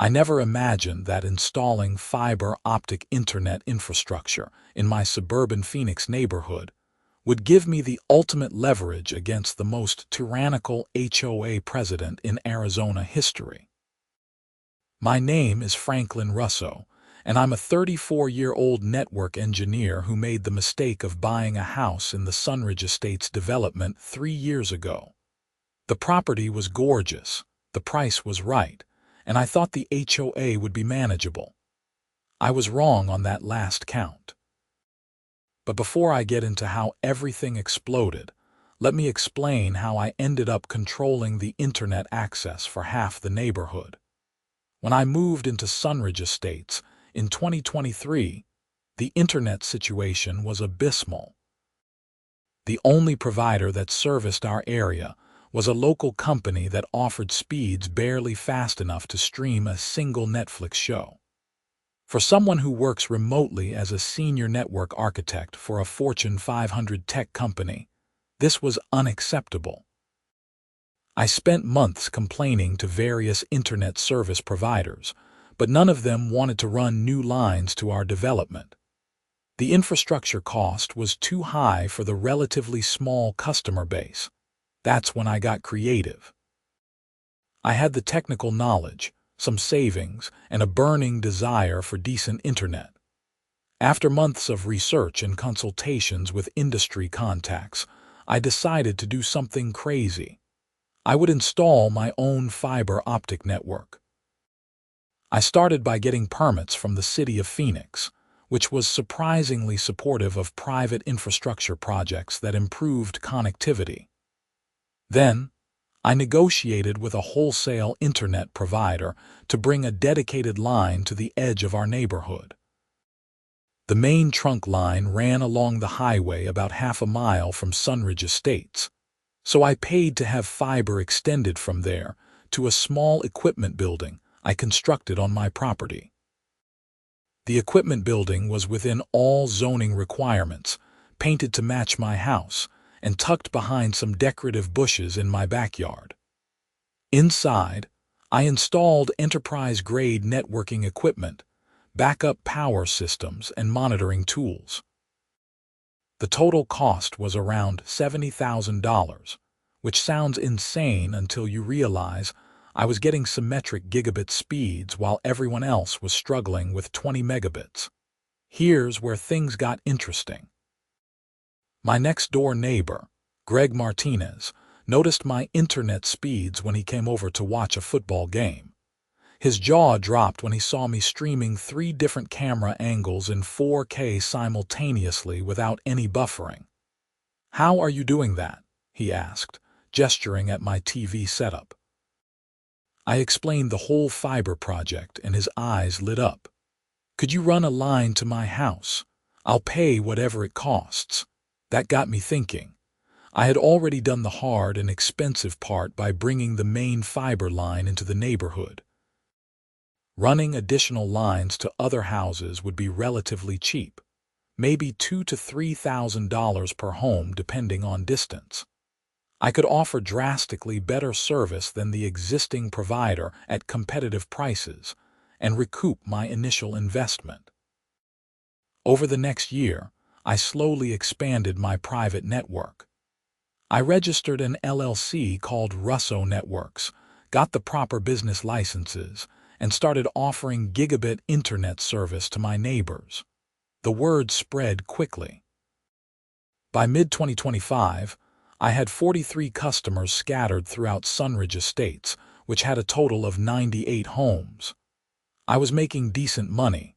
I never imagined that installing fiber optic internet infrastructure in my suburban Phoenix neighborhood would give me the ultimate leverage against the most tyrannical HOA president in Arizona history. My name is Franklin Russo, and I'm a 34-year-old network engineer who made the mistake of buying a house in the Sunridge Estates development 3 years ago. The property was gorgeous, the price was right, and I thought the HOA would be manageable. I was wrong on that last count. But before I get into how everything exploded, let me explain how I ended up controlling the internet access for half the neighborhood. When I moved into Sunridge Estates in 2023, the internet situation was abysmal. The only provider that serviced our area was a local company that offered speeds barely fast enough to stream a single Netflix show. For someone who works remotely as a senior network architect for a Fortune 500 tech company, this was unacceptable. I spent months complaining to various internet service providers, but none of them wanted to run new lines to our development. The infrastructure cost was too high for the relatively small customer base. That's when I got creative. I had the technical knowledge, some savings, and a burning desire for decent internet. After months of research and consultations with industry contacts, I decided to do something crazy. I would install my own fiber optic network. I started by getting permits from the city of Phoenix, which was surprisingly supportive of private infrastructure projects that improved connectivity. Then, I negotiated with a wholesale internet provider to bring a dedicated line to the edge of our neighborhood. The main trunk line ran along the highway about half a mile from Sunridge Estates, so I paid to have fiber extended from there to a small equipment building I constructed on my property. The equipment building was within all zoning requirements, painted to match my house, and tucked behind some decorative bushes in my backyard. Inside, I installed enterprise-grade networking equipment, backup power systems, and monitoring tools. The total cost was around $70,000, which sounds insane until you realize I was getting symmetric gigabit speeds while everyone else was struggling with 20 megabits. Here's where things got interesting. My next-door neighbor, Greg Martinez, noticed my internet speeds when he came over to watch a football game. His jaw dropped when he saw me streaming 3 different camera angles in 4K simultaneously without any buffering. "How are you doing that?" he asked, gesturing at my TV setup. I explained the whole fiber project and his eyes lit up. "Could you run a line to my house? I'll pay whatever it costs." That got me thinking. I had already done the hard and expensive part by bringing the main fiber line into the neighborhood. Running additional lines to other houses would be relatively cheap, maybe $2,000 to $3,000 per home depending on distance. I could offer drastically better service than the existing provider at competitive prices and recoup my initial investment. Over the next year, I slowly expanded my private network. I registered an LLC called Russo Networks, got the proper business licenses, and started offering gigabit internet service to my neighbors. The word spread quickly. By mid-2025, I had 43 customers scattered throughout Sunridge Estates, which had a total of 98 homes. I was making decent money.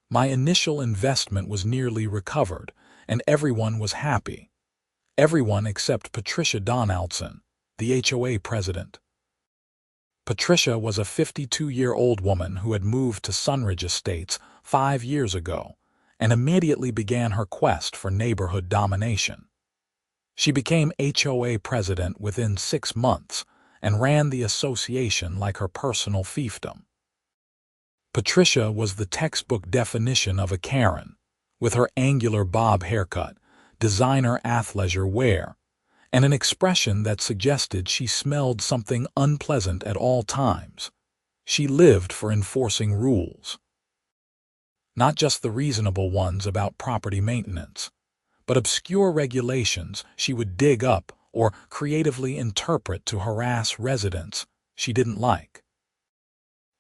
My initial investment was nearly recovered, and everyone was happy. Everyone except Patricia Donaldson, the HOA president. Patricia was a 52-year-old woman who had moved to Sunridge Estates 5 years ago and immediately began her quest for neighborhood domination. She became HOA president within 6 months and ran the association like her personal fiefdom. Patricia was the textbook definition of a Karen, with her angular bob haircut, designer athleisure wear, and an expression that suggested she smelled something unpleasant at all times. She lived for enforcing rules. Not just the reasonable ones about property maintenance, but obscure regulations she would dig up or creatively interpret to harass residents she didn't like.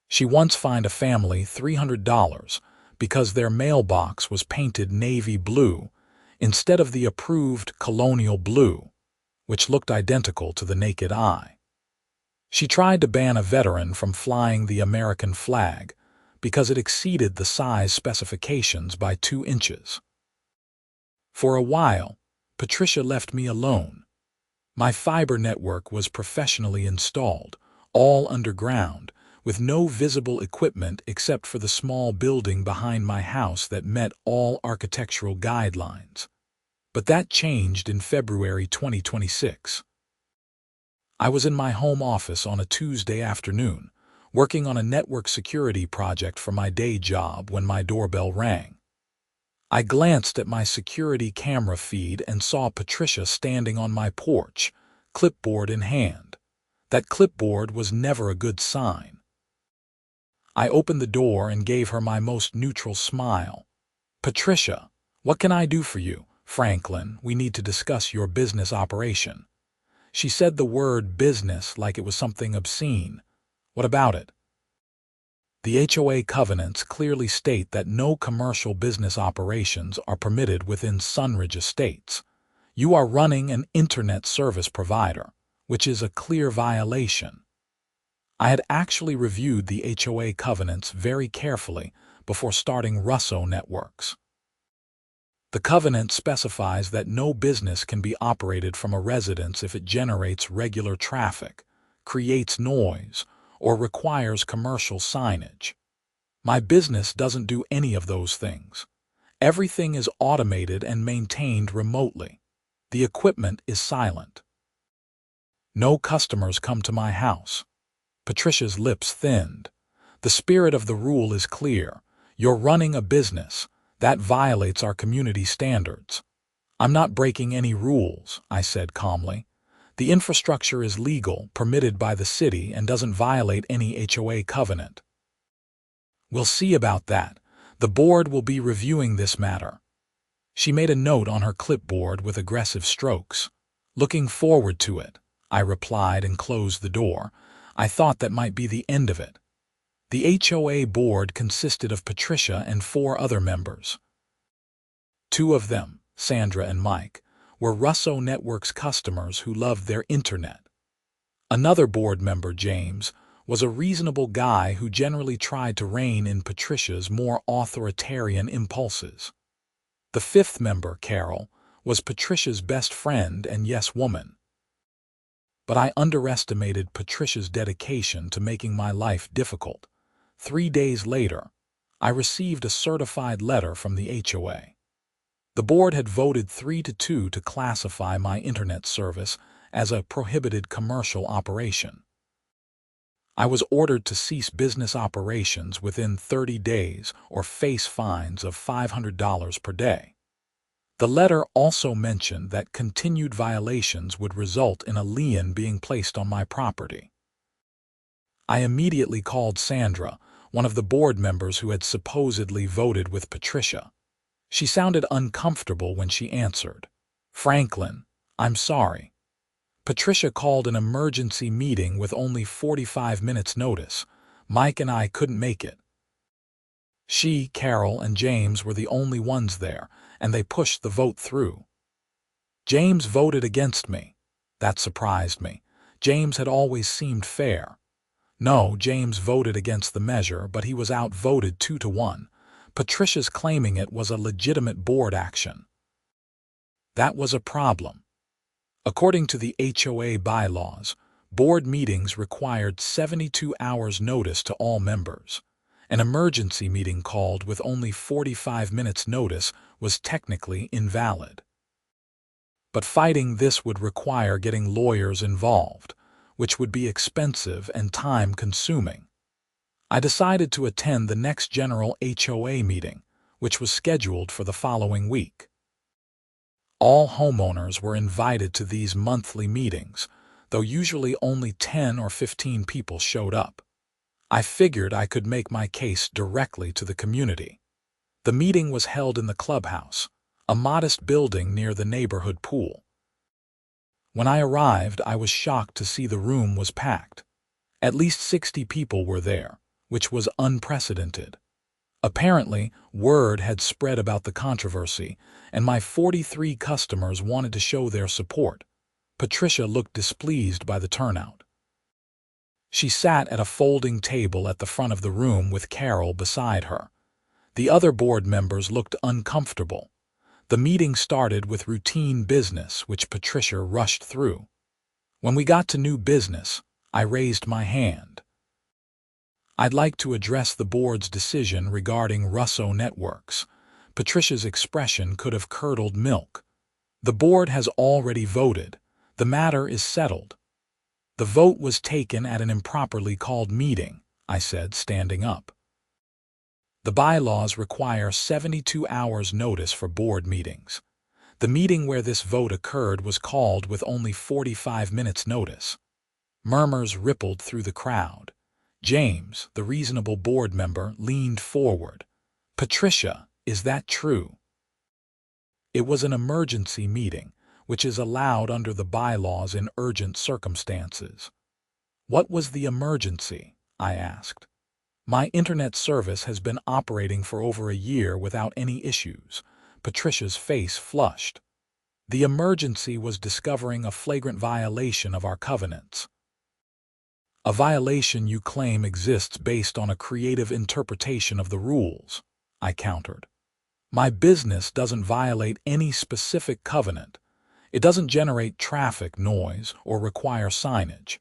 She once fined a family $300 because their mailbox was painted navy blue instead of the approved colonial blue, which looked identical to the naked eye. She tried to ban a veteran from flying the American flag because it exceeded the size specifications by 2 inches. For a while, Patricia left me alone. My fiber network was professionally installed, all underground, with no visible equipment except for the small building behind my house that met all architectural guidelines. But that changed in February 2026. I was in my home office on a Tuesday afternoon, working on a network security project for my day job when my doorbell rang. I glanced at my security camera feed and saw Patricia standing on my porch, clipboard in hand. That clipboard was never a good sign. I opened the door and gave her my most neutral smile. "Patricia, what can I do for you?" "Franklin, we need to discuss your business operation." She said the word business like it was something obscene. "What about it?" "The HOA covenants clearly state that no commercial business operations are permitted within Sunridge Estates. You are running an internet service provider, which is a clear violation." I had actually reviewed the HOA covenants very carefully before starting Russo networks. The covenant specifies that no business can be operated from a residence if it generates regular traffic, creates noise, or requires commercial signage. My business doesn't do any of those things. Everything is automated and maintained remotely. The equipment is silent. No customers come to my house. Patricia's lips thinned. "The spirit of the rule is clear. You're running a business. That violates our community standards." "I'm not breaking any rules," I said calmly. "The infrastructure is legal, permitted by the city, and doesn't violate any HOA covenant." "We'll see about that. The board will be reviewing this matter." She made a note on her clipboard with aggressive strokes. "Looking forward to it," I replied and closed the door. I thought that might be the end of it. The HOA board consisted of Patricia and 4 other members. 2 of them, Sandra and Mike, were Russo Networks customers who loved their internet. Another board member, James, was a reasonable guy who generally tried to rein in Patricia's more authoritarian impulses. The 5th member, Carol, was Patricia's best friend and yes-woman. But I underestimated Patricia's dedication to making my life difficult. 3 days later, I received a certified letter from the HOA. The board had voted 3-2 to classify my internet service as a prohibited commercial operation. I was ordered to cease business operations within 30 days or face fines of $500 per day. The letter also mentioned that continued violations would result in a lien being placed on my property. I immediately called Sandra, one of the board members who had supposedly voted with Patricia. She sounded uncomfortable when she answered. "Franklin, I'm sorry. Patricia called an emergency meeting with only 45 minutes notice. Mike and I couldn't make it. She, Carol, and James were the only ones there, and they pushed the vote through. James voted against me. That surprised me. James had always seemed fair. No, James voted against the measure, but he was outvoted 2-1. Patricia's claiming it was a legitimate board action. That was a problem. According to the HOA bylaws, board meetings required 72 hours notice to all members. An emergency meeting called with only 45 minutes notice was technically invalid. But fighting this would require getting lawyers involved, which would be expensive and time-consuming. I decided to attend the next general HOA meeting, which was scheduled for the following week. All homeowners were invited to these monthly meetings, though usually only 10 or 15 people showed up. I figured I could make my case directly to the community. The meeting was held in the clubhouse, a modest building near the neighborhood pool. When I arrived, I was shocked to see the room was packed. At least 60 people were there, which was unprecedented. Apparently, word had spread about the controversy, and my 43 customers wanted to show their support. Patricia looked displeased by the turnout. She sat at a folding table at the front of the room with Carol beside her. The other board members looked uncomfortable. The meeting started with routine business, which Patricia rushed through. When we got to new business, I raised my hand. I'd like to address the board's decision regarding Russo networks. Patricia's expression could have curdled milk. The board has already voted. The matter is settled. The vote was taken at an improperly called meeting, I said, standing up. The bylaws require 72 hours notice for board meetings. The meeting where this vote occurred was called with only 45 minutes notice. Murmurs rippled through the crowd. James, the reasonable board member, leaned forward. Patricia, is that true? It was an emergency meeting, which is allowed under the bylaws in urgent circumstances. What was the emergency? I asked. My internet service has been operating for over a year without any issues. Patricia's face flushed. The emergency was discovering a flagrant violation of our covenants. A violation you claim exists based on a creative interpretation of the rules, I countered. My business doesn't violate any specific covenant. It doesn't generate traffic noise or require signage.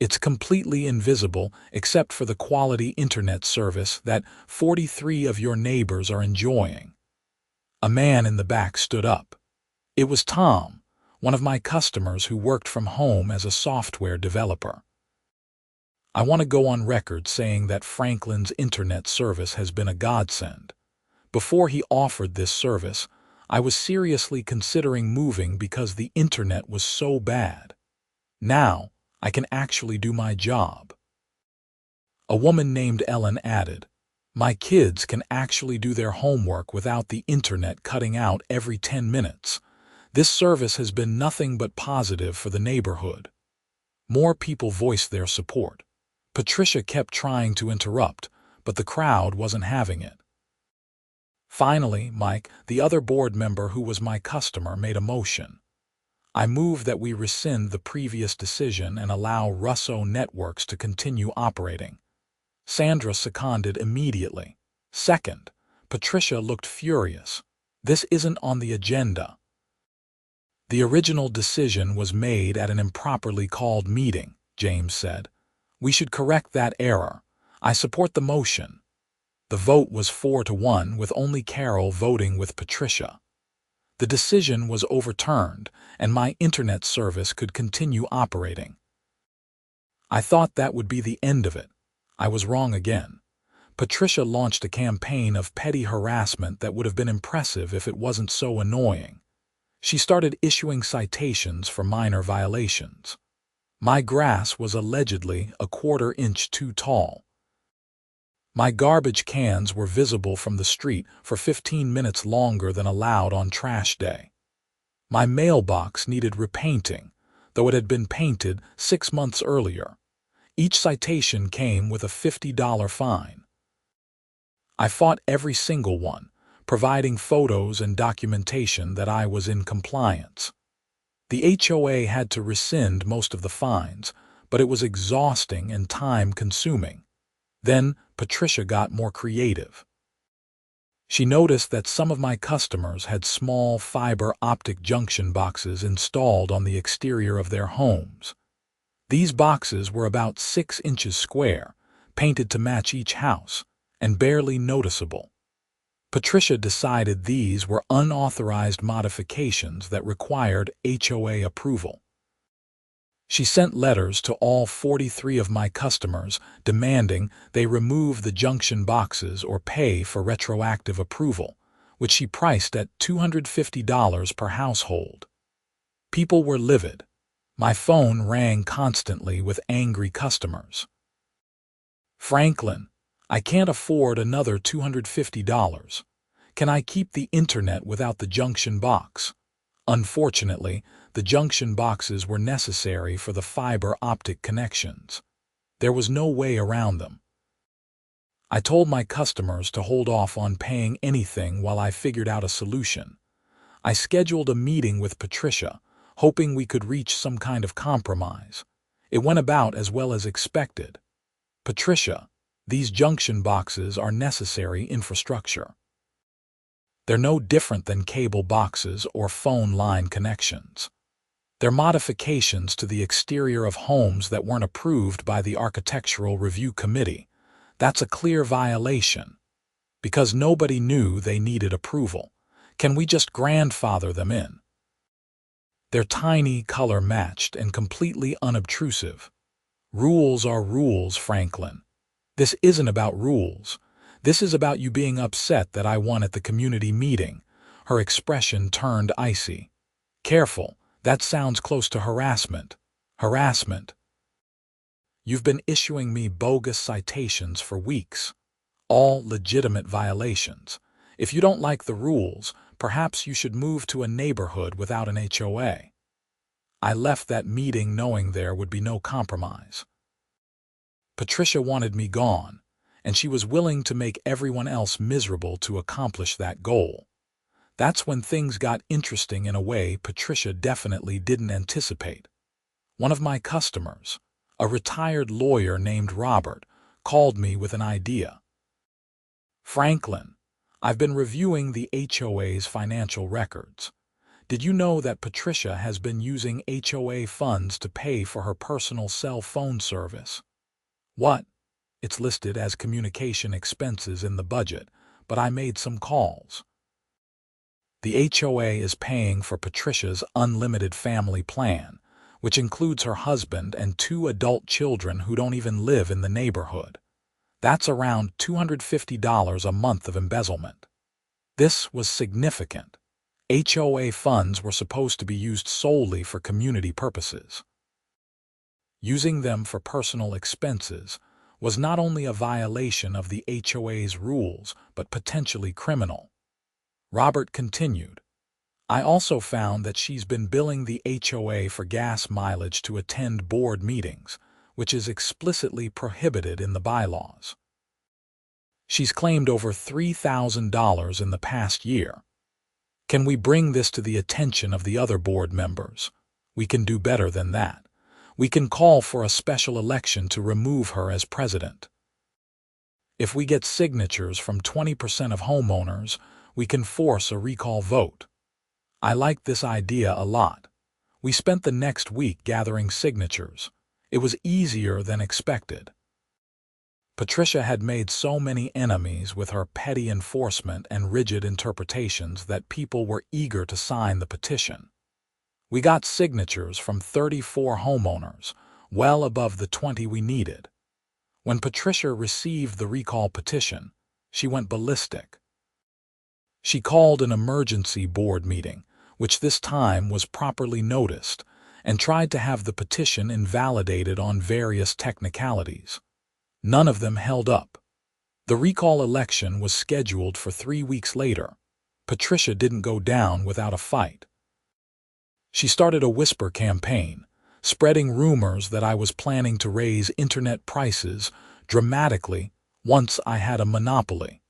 It's completely invisible except for the quality internet service that 43 of your neighbors are enjoying. A man in the back stood up. It was Tom, one of my customers who worked from home as a software developer. I want to go on record saying that Franklin's internet service has been a godsend. Before he offered this service, I was seriously considering moving because the internet was so bad. Now, I can actually do my job. A woman named Ellen added, My kids can actually do their homework without the internet cutting out every 10 minutes. This service has been nothing but positive for the neighborhood. More people voiced their support. Patricia kept trying to interrupt, but the crowd wasn't having it. Finally, Mike, the other board member who was my customer, made a motion. I move that we rescind the previous decision and allow Russo networks to continue operating. Sandra seconded immediately. Second. Patricia looked furious. This isn't on the agenda. The original decision was made at an improperly called meeting, James said. We should correct that error. I support the motion. The vote was 4-1, with only Carol voting with Patricia. The decision was overturned, and my internet service could continue operating. I thought that would be the end of it. I was wrong again. Patricia launched a campaign of petty harassment that would have been impressive if it wasn't so annoying. She started issuing citations for minor violations. My grass was allegedly a quarter-inch too tall. My garbage cans were visible from the street for 15 minutes longer than allowed on trash day. My mailbox needed repainting, though it had been painted 6 months earlier. Each citation came with a $50 fine. I fought every single one, providing photos and documentation that I was in compliance. The HOA had to rescind most of the fines, but it was exhausting and time-consuming. Then Patricia got more creative. She noticed that some of my customers had small fiber optic junction boxes installed on the exterior of their homes. These boxes were about 6 inches square, painted to match each house, and barely noticeable. Patricia decided these were unauthorized modifications that required HOA approval. She sent letters to all 43 of my customers demanding they remove the junction boxes or pay for retroactive approval, which she priced at $250 per household. People were livid. My phone rang constantly with angry customers. Franklin, I can't afford another $250. Can I keep the internet without the junction box? Unfortunately, the junction boxes were necessary for the fiber optic connections. There was no way around them. I told my customers to hold off on paying anything while I figured out a solution. I scheduled a meeting with Patricia, hoping we could reach some kind of compromise. It went about as well as expected. Patricia, these junction boxes are necessary infrastructure. They're no different than cable boxes or phone line connections. They're modifications to the exterior of homes that weren't approved by the Architectural Review Committee. That's a clear violation. Because nobody knew they needed approval. Can we just grandfather them in? They're tiny, color-matched, and completely unobtrusive. Rules are rules, Franklin. This isn't about rules. This is about you being upset that I won at the community meeting. Her expression turned icy. Careful, that sounds close to harassment. Harassment. You've been issuing me bogus citations for weeks. All legitimate violations. If you don't like the rules, perhaps you should move to a neighborhood without an HOA. I left that meeting knowing there would be no compromise. Patricia wanted me gone, and she was willing to make everyone else miserable to accomplish that goal. That's when things got interesting in a way Patricia definitely didn't anticipate. One of my customers, a retired lawyer named Robert, called me with an idea. Franklin, I've been reviewing the HOA's financial records. Did you know that Patricia has been using HOA funds to pay for her personal cell phone service? What? It's listed as communication expenses in the budget, but I made some calls. The HOA is paying for Patricia's unlimited family plan, which includes her husband and 2 adult children who don't even live in the neighborhood. That's around $250 a month of embezzlement. This was significant. HOA funds were supposed to be used solely for community purposes. Using them for personal expenses was not only a violation of the HOA's rules, but potentially criminal. Robert continued, I also found that she's been billing the HOA for gas mileage to attend board meetings, which is explicitly prohibited in the bylaws. She's claimed over $3,000 in the past year. Can we bring this to the attention of the other board members? We can do better than that. We can call for a special election to remove her as president. If we get signatures from 20% of homeowners, we can force a recall vote. I like this idea a lot. We spent the next week gathering signatures. It was easier than expected. Patricia had made so many enemies with her petty enforcement and rigid interpretations that people were eager to sign the petition. We got signatures from 34 homeowners, well above the 20 we needed. When Patricia received the recall petition, she went ballistic. She called an emergency board meeting, which this time was properly noticed, and tried to have the petition invalidated on various technicalities. None of them held up. The recall election was scheduled for 3 weeks later. Patricia didn't go down without a fight. She started a whisper campaign, spreading rumors that I was planning to raise internet prices dramatically once I had a monopoly.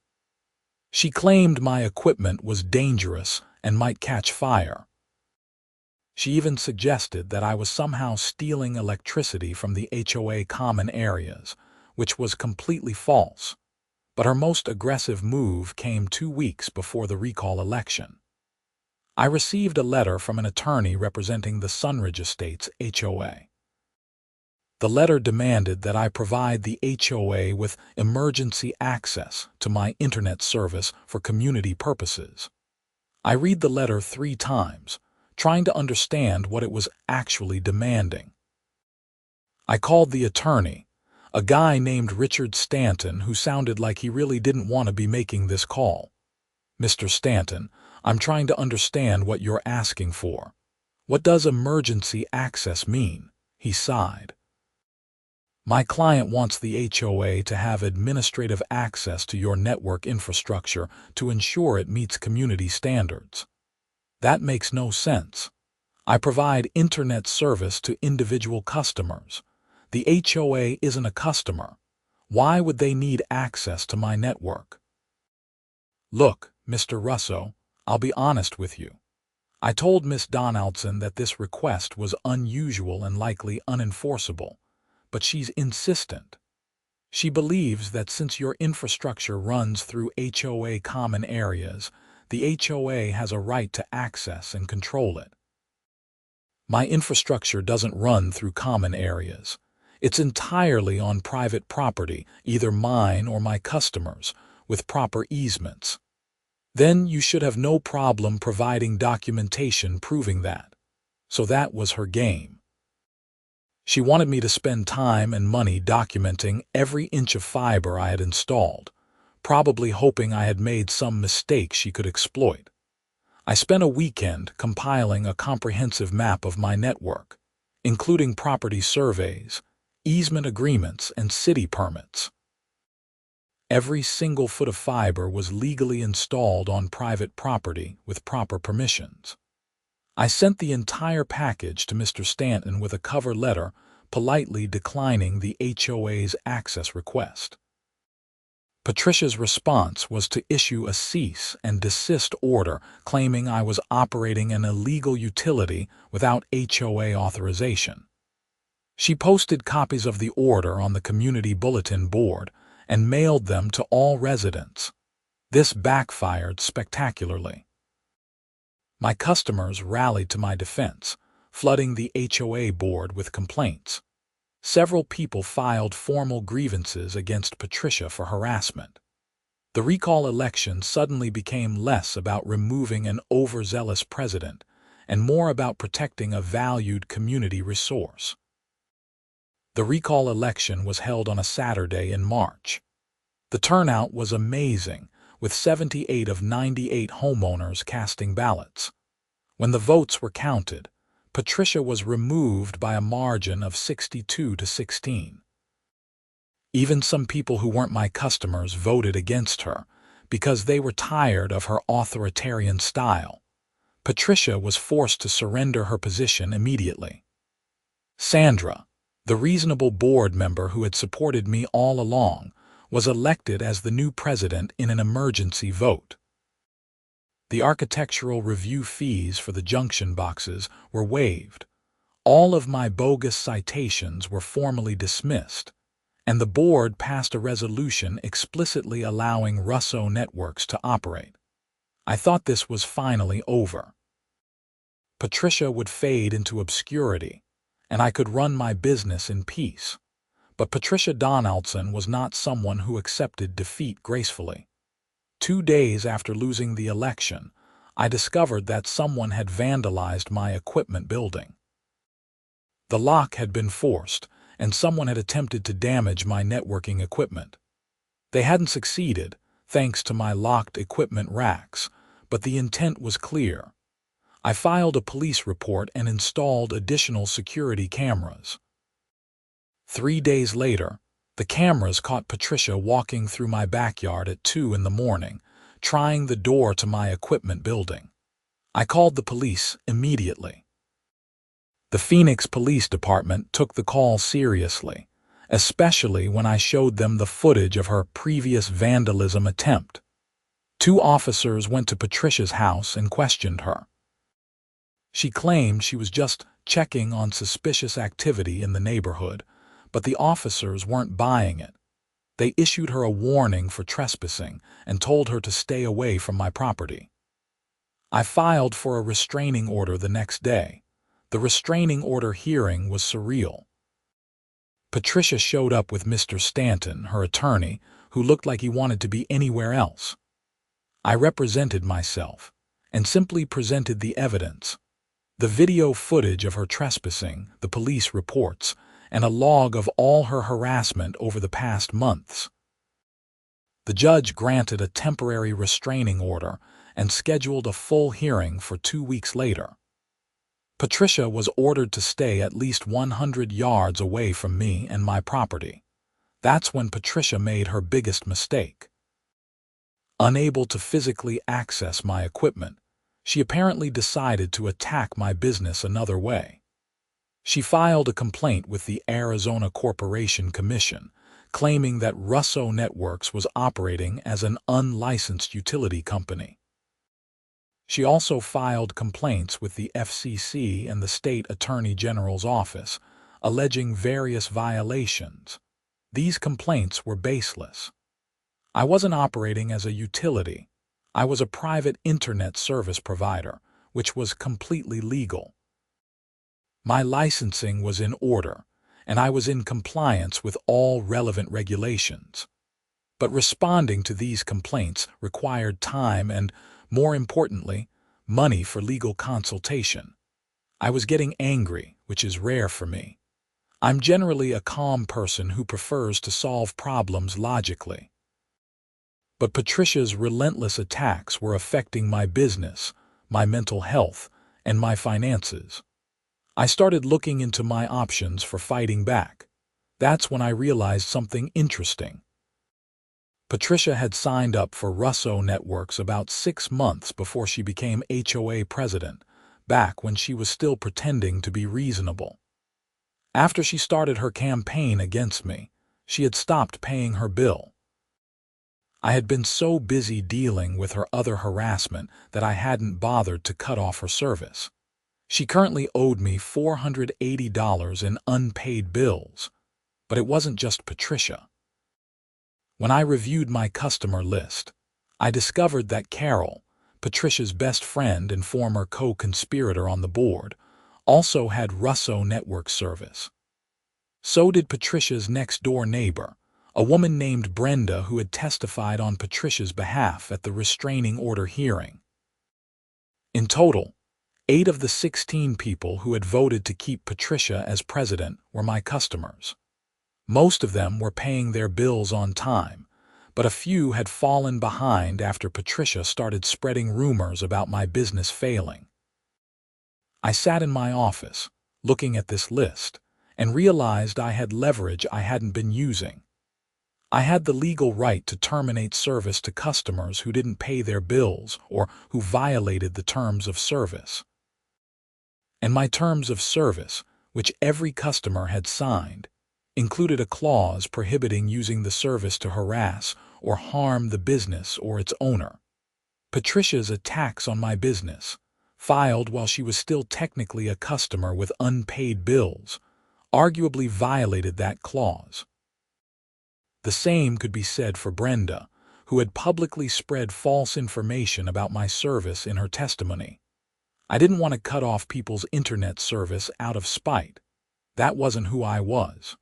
She claimed my equipment was dangerous and might catch fire. She even suggested that I was somehow stealing electricity from the HOA common areas, which was completely false. But her most aggressive move came 2 weeks before the recall election. I received a letter from an attorney representing the Sunridge Estates HOA. The letter demanded that I provide the HOA with emergency access to my internet service for community purposes. I read the letter 3 times, trying to understand what it was actually demanding. I called the attorney, a guy named Richard Stanton who sounded like he really didn't want to be making this call. Mr. Stanton, I'm trying to understand what you're asking for. What does emergency access mean? He sighed. My client wants the HOA to have administrative access to your network infrastructure to ensure it meets community standards. That makes no sense. I provide internet service to individual customers. The HOA isn't a customer. Why would they need access to my network? Look, Mr. Russo, I'll be honest with you. I told Miss Donaldson that this request was unusual and likely unenforceable, but she's insistent. She believes that since your infrastructure runs through HOA common areas, the HOA has a right to access and control it. My infrastructure doesn't run through common areas. It's entirely on private property, either mine or my customers, with proper easements. Then you should have no problem providing documentation proving that. So that was her game. She wanted me to spend time and money documenting every inch of fiber I had installed, probably hoping I had made some mistake she could exploit. I spent a weekend compiling a comprehensive map of my network, including property surveys, easement agreements, and city permits. Every single foot of fiber was legally installed on private property with proper permissions. I sent the entire package to Mr. Stanton with a cover letter politely declining the HOA's access request. Patricia's response was to issue a cease and desist order claiming I was operating an illegal utility without HOA authorization. She posted copies of the order on the community bulletin board and mailed them to all residents. This backfired spectacularly. My customers rallied to my defense, flooding the HOA board with complaints. Several people filed formal grievances against Patricia for harassment. The recall election suddenly became less about removing an overzealous president and more about protecting a valued community resource. The recall election was held on a Saturday in March. The turnout was amazing, with 78 of 98 homeowners casting ballots. When the votes were counted, Patricia was removed by a margin of 62 to 16. Even some people who weren't my customers voted against her because they were tired of her authoritarian style. Patricia was forced to surrender her position immediately. Sandra, the reasonable board member who had supported me all along, was elected as the new president in an emergency vote. The architectural review fees for the junction boxes were waived. All of my bogus citations were formally dismissed, and the board passed a resolution explicitly allowing Russo networks to operate. I thought this was finally over. Patricia would fade into obscurity, and I could run my business in peace. But Patricia Donaldson was not someone who accepted defeat gracefully. 2 days after losing the election, I discovered that someone had vandalized my equipment building. The lock had been forced, and someone had attempted to damage my networking equipment. They hadn't succeeded, thanks to my locked equipment racks, but the intent was clear. I filed a police report and installed additional security cameras. 3 days later, the cameras caught Patricia walking through my backyard at 2 in the morning, trying the door to my equipment building. I called the police immediately. The Phoenix Police Department took the call seriously, especially when I showed them the footage of her previous vandalism attempt. 2 officers went to Patricia's house and questioned her. She claimed she was just checking on suspicious activity in the neighborhood, but the officers weren't buying it. They issued her a warning for trespassing and told her to stay away from my property. I filed for a restraining order the next day. The restraining order hearing was surreal. Patricia showed up with Mr. Stanton, her attorney, who looked like he wanted to be anywhere else. I represented myself and simply presented the evidence. The video footage of her trespassing, the police reports, and a log of all her harassment over the past months. The judge granted a temporary restraining order and scheduled a full hearing for 2 weeks later. Patricia was ordered to stay at least 100 yards away from me and my property. That's when Patricia made her biggest mistake. Unable to physically access my equipment, she apparently decided to attack my business another way. She filed a complaint with the Arizona Corporation Commission, claiming that Russo Networks was operating as an unlicensed utility company. She also filed complaints with the FCC and the State Attorney General's office, alleging various violations. These complaints were baseless. I wasn't operating as a utility. I was a private internet service provider, which was completely legal. My licensing was in order, and I was in compliance with all relevant regulations. But responding to these complaints required time and, more importantly, money for legal consultation. I was getting angry, which is rare for me. I'm generally a calm person who prefers to solve problems logically. But Patricia's relentless attacks were affecting my business, my mental health, and my finances. I started looking into my options for fighting back. That's when I realized something interesting. Patricia had signed up for Russo Networks about 6 months before she became HOA president, back when she was still pretending to be reasonable. After she started her campaign against me, she had stopped paying her bill. I had been so busy dealing with her other harassment that I hadn't bothered to cut off her service. She currently owed me $480 in unpaid bills, but it wasn't just Patricia. When I reviewed my customer list, I discovered that Carol, Patricia's best friend and former co-conspirator on the board, also had Russo Network service. So did Patricia's next-door neighbor, a woman named Brenda who had testified on Patricia's behalf at the restraining order hearing. In total, 8 of the 16 people who had voted to keep Patricia as president were my customers. Most of them were paying their bills on time, but a few had fallen behind after Patricia started spreading rumors about my business failing. I sat in my office, looking at this list, and realized I had leverage I hadn't been using. I had the legal right to terminate service to customers who didn't pay their bills or who violated the terms of service. And my terms of service, which every customer had signed, included a clause prohibiting using the service to harass or harm the business or its owner. Patricia's attacks on my business, filed while she was still technically a customer with unpaid bills, arguably violated that clause. The same could be said for Brenda, who had publicly spread false information about my service in her testimony. I didn't want to cut off people's internet service out of spite. That wasn't who I was.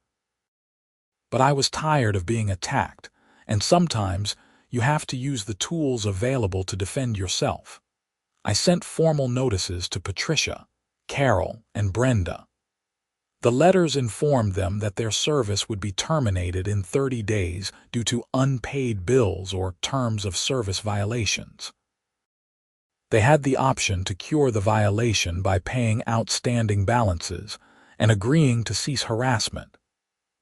But I was tired of being attacked, and sometimes you have to use the tools available to defend yourself. I sent formal notices to Patricia, Carol, and Brenda. The letters informed them that their service would be terminated in 30 days due to unpaid bills or terms of service violations. They had the option to cure the violation by paying outstanding balances and agreeing to cease harassment.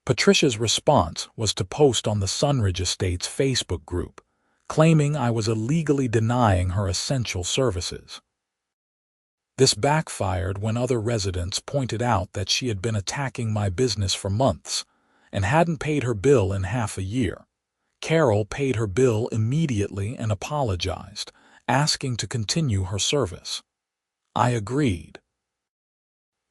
Patricia's response was to post on the Sunridge Estates Facebook group, claiming I was illegally denying her essential services. This backfired when other residents pointed out that she had been attacking my business for months and hadn't paid her bill in half a year. Carol paid her bill immediately and apologized, asking to continue her service. I agreed.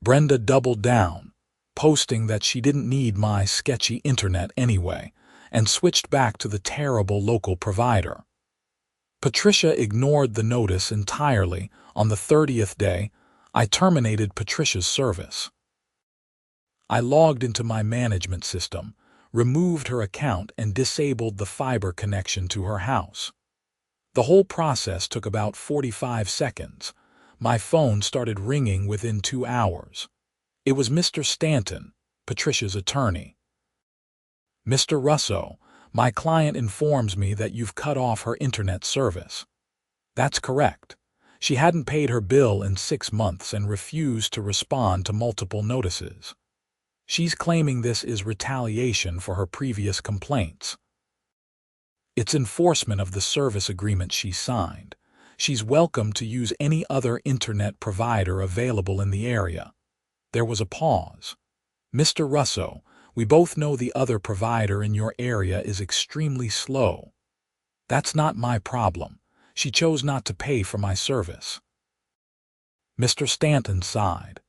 Brenda doubled down, posting that she didn't need my sketchy internet anyway, and switched back to the terrible local provider. Patricia ignored the notice entirely. On the 30th day, I terminated Patricia's service. I logged into my management system, removed her account, and disabled the fiber connection to her house. The whole process took about 45 seconds. My phone started ringing within 2 hours. It was Mr. Stanton, Patricia's attorney. "Mr. Russo, my client informs me that you've cut off her internet service." "That's correct. She hadn't paid her bill in 6 months and refused to respond to multiple notices. She's claiming this is retaliation for her previous complaints. It's enforcement of the service agreement she signed. She's welcome to use any other internet provider available in the area. There was a pause. Mr. Russo, we both know the other provider in your area is extremely slow. That's not my problem. She chose not to pay for my service. Mr. Stanton sighed.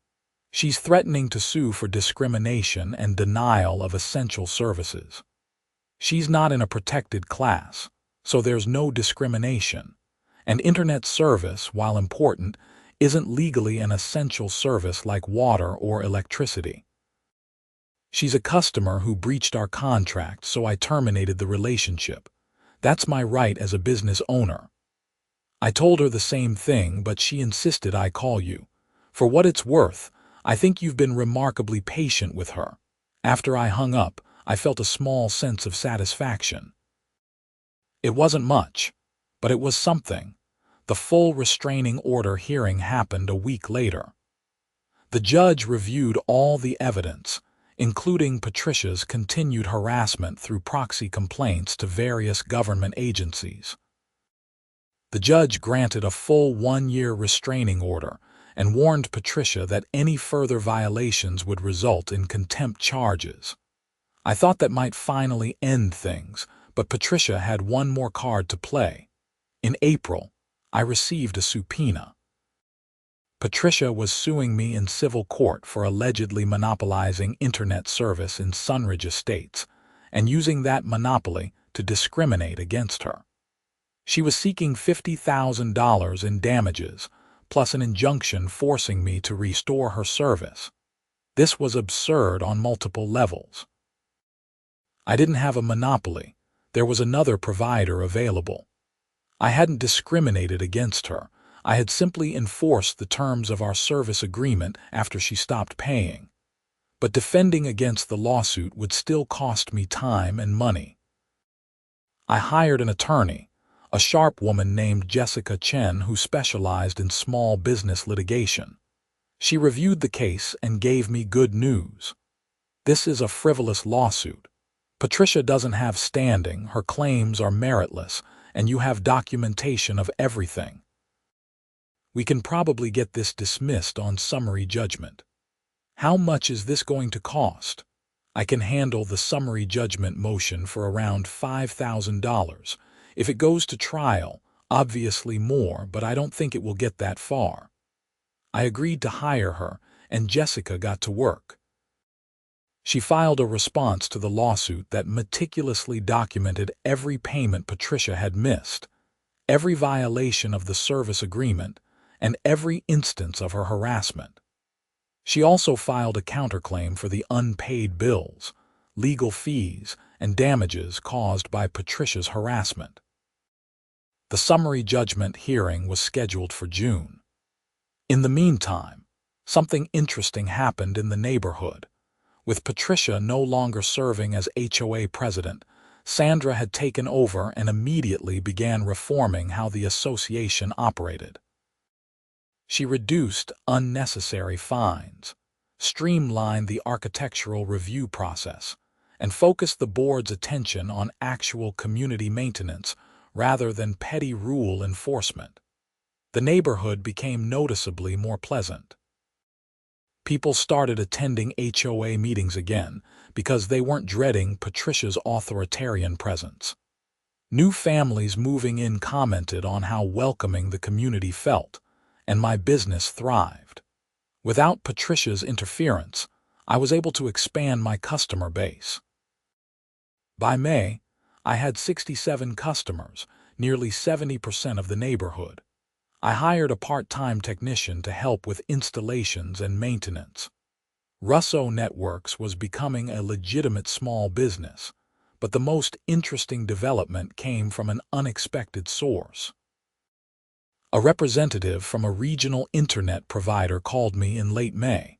She's threatening to sue for discrimination and denial of essential services. She's not in a protected class, so there's no discrimination. And internet service, while important, isn't legally an essential service like water or electricity. She's a customer who breached our contract, so I terminated the relationship. That's my right as a business owner. I told her the same thing, but she insisted I call you. For what it's worth, I think you've been remarkably patient with her. After I hung up, I felt a small sense of satisfaction. It wasn't much, but it was something. The full restraining order hearing happened a week later. The judge reviewed all the evidence, including Patricia's continued harassment through proxy complaints to various government agencies. The judge granted a full 1-year restraining order and warned Patricia that any further violations would result in contempt charges. I thought that might finally end things, but Patricia had one more card to play. In April, I received a subpoena. Patricia was suing me in civil court for allegedly monopolizing internet service in Sunridge Estates and using that monopoly to discriminate against her. She was seeking $50,000 in damages, plus an injunction forcing me to restore her service. This was absurd on multiple levels. I didn't have a monopoly. There was another provider available. I hadn't discriminated against her. I had simply enforced the terms of our service agreement after she stopped paying. But defending against the lawsuit would still cost me time and money. I hired an attorney, a sharp woman named Jessica Chen who specialized in small business litigation. She reviewed the case and gave me good news. This is a frivolous lawsuit. Patricia doesn't have standing, her claims are meritless, and you have documentation of everything. We can probably get this dismissed on summary judgment. How much is this going to cost? I can handle the summary judgment motion for around $5,000. If it goes to trial, obviously more, but I don't think it will get that far. I agreed to hire her, and Jessica got to work. She filed a response to the lawsuit that meticulously documented every payment Patricia had missed, every violation of the service agreement, and every instance of her harassment. She also filed a counterclaim for the unpaid bills, legal fees, and damages caused by Patricia's harassment. The summary judgment hearing was scheduled for June. In the meantime, something interesting happened in the neighborhood. With Patricia no longer serving as HOA president, Sandra had taken over and immediately began reforming how the association operated. She reduced unnecessary fines, streamlined the architectural review process, and focused the board's attention on actual community maintenance rather than petty rule enforcement. The neighborhood became noticeably more pleasant. People started attending HOA meetings again because they weren't dreading Patricia's authoritarian presence. New families moving in commented on how welcoming the community felt, and my business thrived. Without Patricia's interference, I was able to expand my customer base. By May, I had 67 customers, nearly 70% of the neighborhood. I hired a part-time technician to help with installations and maintenance. Russo Networks was becoming a legitimate small business, but the most interesting development came from an unexpected source. A representative from a regional internet provider called me in late May.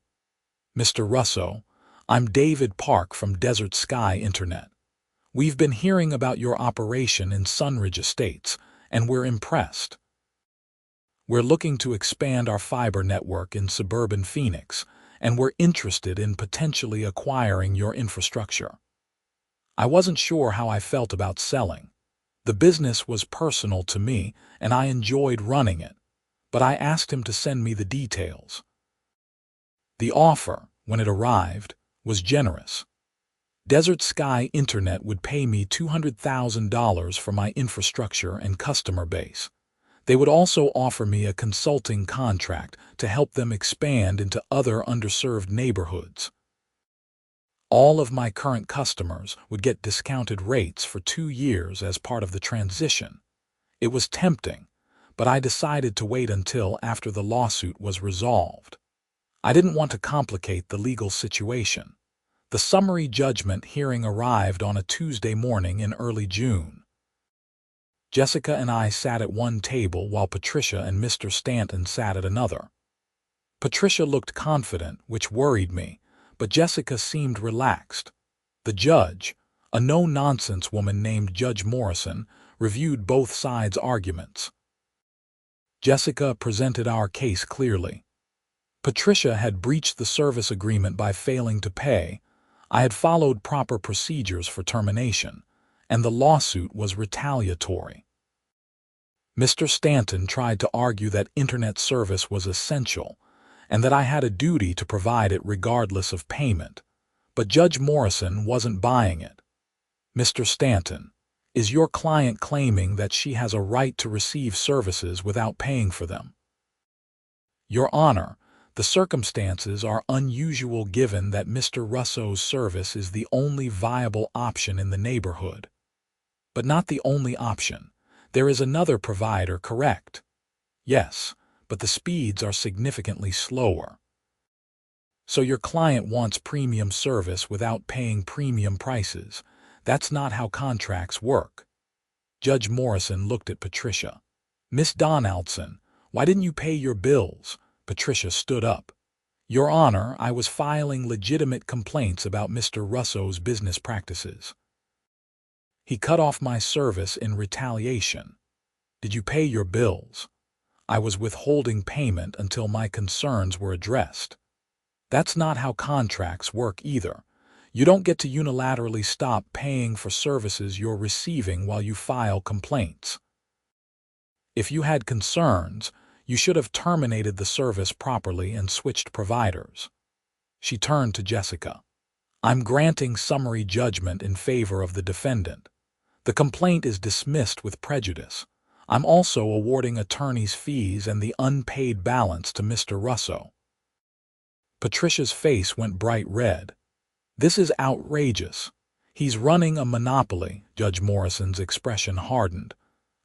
"Mr. Russo, I'm David Park from Desert Sky Internet. We've been hearing about your operation in Sunridge Estates, and we're impressed. We're looking to expand our fiber network in suburban Phoenix, and we're interested in potentially acquiring your infrastructure." I wasn't sure how I felt about selling. The business was personal to me, and I enjoyed running it, but I asked him to send me the details. The offer, when it arrived, was generous. Desert Sky Internet would pay me $200,000 for my infrastructure and customer base. They would also offer me a consulting contract to help them expand into other underserved neighborhoods. All of my current customers would get discounted rates for 2 years as part of the transition. It was tempting, but I decided to wait until after the lawsuit was resolved. I didn't want to complicate the legal situation. The summary judgment hearing arrived on a Tuesday morning in early June. Jessica and I sat at one table while Patricia and Mr. Stanton sat at another. Patricia looked confident, which worried me, but Jessica seemed relaxed. The judge, a no-nonsense woman named Judge Morrison, reviewed both sides' arguments. Jessica presented our case clearly. Patricia had breached the service agreement by failing to pay. I had followed proper procedures for termination, and the lawsuit was retaliatory. Mr. Stanton tried to argue that internet service was essential and that I had a duty to provide it regardless of payment, but Judge Morrison wasn't buying it. "Mr. Stanton, is your client claiming that she has a right to receive services without paying for them?" "Your Honor, the circumstances are unusual given that Mr. Russo's service is the only viable option in the neighborhood." "But not the only option. There is another provider, correct?" "Yes, but the speeds are significantly slower." "So your client wants premium service without paying premium prices. That's not how contracts work." Judge Morrison looked at Patricia. "Miss Donaldson, why didn't you pay your bills?" Patricia stood up. "Your Honor, I was filing legitimate complaints about Mr. Russo's business practices. He cut off my service in retaliation." "Did you pay your bills?" "I was withholding payment until my concerns were addressed." "That's not how contracts work either. You don't get to unilaterally stop paying for services you're receiving while you file complaints. If you had concerns, you should have terminated the service properly and switched providers." She turned to Jessica. "I'm granting summary judgment in favor of the defendant. The complaint is dismissed with prejudice. I'm also awarding attorney's fees and the unpaid balance to Mr. Russo." Patricia's face went bright red. "This is outrageous. He's running a monopoly." Judge Morrison's expression hardened.